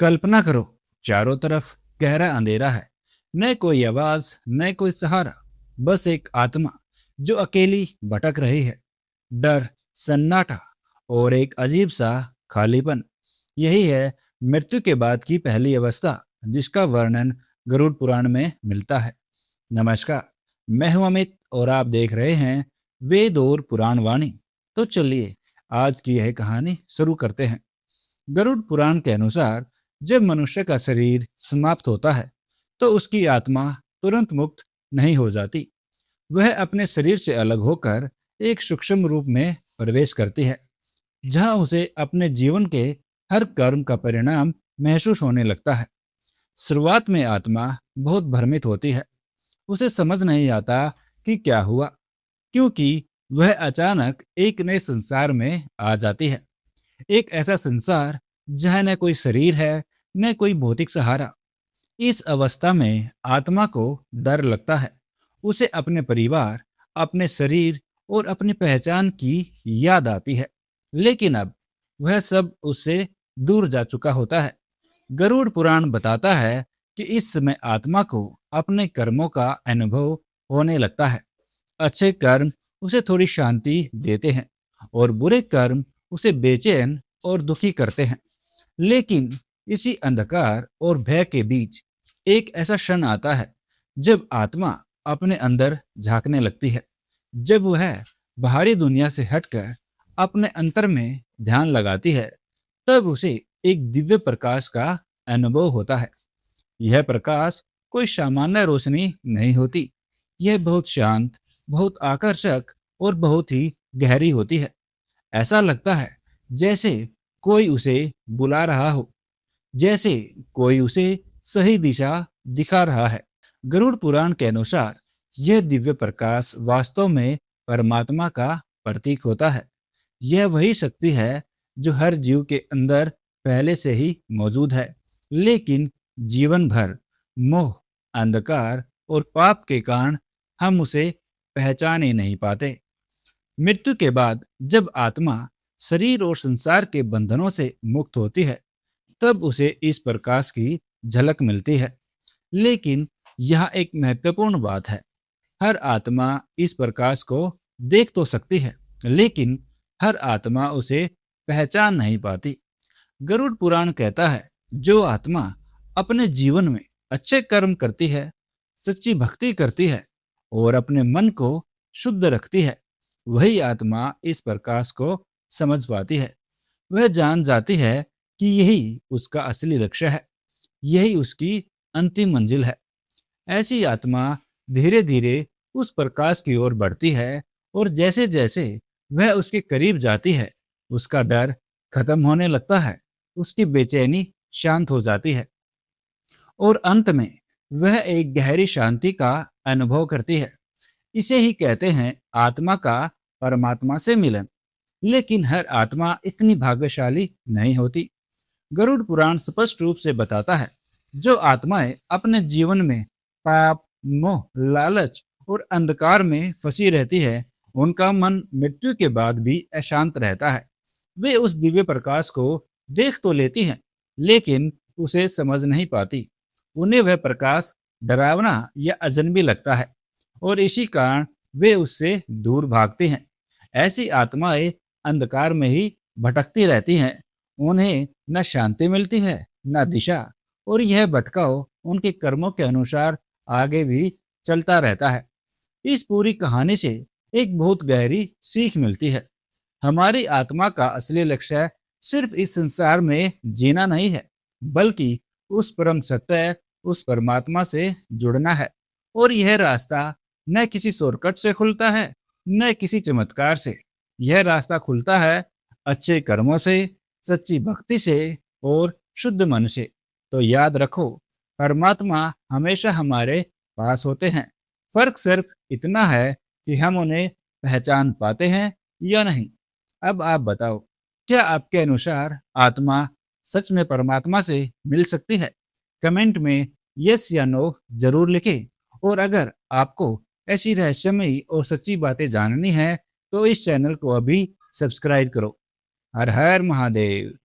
कल्पना करो, चारों तरफ गहरा अंधेरा है। न कोई आवाज, न कोई सहारा, बस एक आत्मा जो अकेली भटक रही है। डर, सन्नाटा और एक अजीब सा खालीपन, यही है मृत्यु के बाद की पहली अवस्था जिसका वर्णन गरुड़ पुराण में मिलता है। नमस्कार, मैं हूं अमित और आप देख रहे हैं वेद और पुराण वाणी। तो चलिए आज की यह कहानी शुरू करते हैं। गरुड़ पुराण के अनुसार जब मनुष्य का शरीर समाप्त होता है तो उसकी आत्मा तुरंत मुक्त नहीं हो जाती। वह अपने शरीर से अलग होकर एक सूक्ष्म रूप में प्रवेश करती है, जहां उसे अपने जीवन के हर कर्म का परिणाम महसूस होने लगता है। शुरुआत में आत्मा बहुत भ्रमित होती है। उसे समझ नहीं आता कि क्या हुआ, क्योंकि वह अचानक एक नए संसार में आ जाती है। एक ऐसा संसार जहाँ न कोई शरीर है, न कोई भौतिक सहारा। इस अवस्था में आत्मा को डर लगता है। उसे अपने परिवार, अपने शरीर और अपनी पहचान की याद आती है। लेकिन अब वह सब उससे दूर जा चुका होता है। गरुड़ पुराण बताता है कि इस समय आत्मा को अपने कर्मों का अनुभव होने लगता है। अच्छे कर्म उसे थोड़ी शांति देते हैं और बुरे कर्म उसे बेचैन और दुखी करते हैं। लेकिन इसी अंधकार और भय के बीच एक ऐसा क्षण आता है जब आत्मा अपने अंदर झांकने लगती है। जब वह बाहरी दुनिया से हटकर अपने अंतर में ध्यान लगाती है, तब उसे एक दिव्य प्रकाश का अनुभव होता है। यह प्रकाश कोई सामान्य रोशनी नहीं होती। यह बहुत शांत, बहुत आकर्षक और बहुत ही गहरी होती है। ऐसा लगता है जैसे कोई उसे बुला रहा हो, जैसे कोई उसे सही दिशा दिखा रहा है। गरुड़ पुराण के अनुसार यह दिव्य प्रकाश वास्तव में परमात्मा का प्रतीक होता है। यह वही शक्ति है जो हर जीव के अंदर पहले से ही मौजूद है, लेकिन जीवन भर मोह, अंधकार और पाप के कारण हम उसे पहचान ही नहीं पाते। मृत्यु के बाद जब आत्मा शरीर और संसार के बंधनों से मुक्त होती है, तब उसे इस प्रकाश की झलक मिलती है। लेकिन यह एक महत्वपूर्ण बात है। हर आत्मा इस प्रकाश को देख तो सकती है, लेकिन हर आत्मा उसे पहचान नहीं पाती। गरुड़ पुराण कहता है, जो आत्मा अपने जीवन में अच्छे कर्म करती है, सच्ची भक्ति करती है और अपने मन को शुद्ध रखती है, वही आत्मा इस प्रकाश को समझ पाती है। वह जान जाती है कि यही उसका असली लक्ष्य है, यही उसकी अंतिम मंजिल है। ऐसी आत्मा धीरे धीरे उस प्रकाश की ओर बढ़ती है और जैसे जैसे वह उसके करीब जाती है, उसका डर खत्म होने लगता है, उसकी बेचैनी शांत हो जाती है और अंत में वह एक गहरी शांति का अनुभव करती है। इसे ही कहते हैं आत्मा का परमात्मा से मिलन। लेकिन हर आत्मा इतनी भाग्यशाली नहीं होती। गरुड़ पुराण स्पष्ट रूप से बताता है, जो आत्माएं अपने जीवन में पाप, मोह, लालच और अंधकार में फंसी रहती है, उनका मन मृत्यु के बाद भी अशांत रहता है। वे उस दिव्य प्रकाश को देख तो लेती हैं, लेकिन उसे समझ नहीं पाती। उन्हें वह प्रकाश डरावना या अजनबी लगता है और इसी कारण वे उससे दूर भागती हैं। ऐसी आत्माएं अंधकार में ही भटकती रहती हैं। उन्हें न शांति मिलती है, न दिशा, और यह भटकाव उनके कर्मों के अनुसार आगे भी चलता रहता है। इस पूरी कहानी से एक बहुत गहरी सीख मिलती है। हमारी आत्मा का असली लक्ष्य सिर्फ इस संसार में जीना नहीं है, बल्कि उस परम सत्य, उस परमात्मा से जुड़ना है। और यह रास्ता न किसी शॉर्टकट से खुलता है, न किसी चमत्कार से। यह रास्ता खुलता है अच्छे कर्मों से, सच्ची भक्ति से और शुद्ध मन से। तो याद रखो, परमात्मा हमेशा हमारे पास होते हैं। फर्क सिर्फ इतना है कि हम उन्हें पहचान पाते हैं या नहीं। अब आप बताओ, क्या आपके अनुसार आत्मा सच में परमात्मा से मिल सकती है? कमेंट में यस या नो जरूर लिखें। और अगर आपको ऐसी रहस्यमयी और सच्ची बातें जाननी है, तो इस चैनल को अभी सब्सक्राइब करो। हर हर महादेव।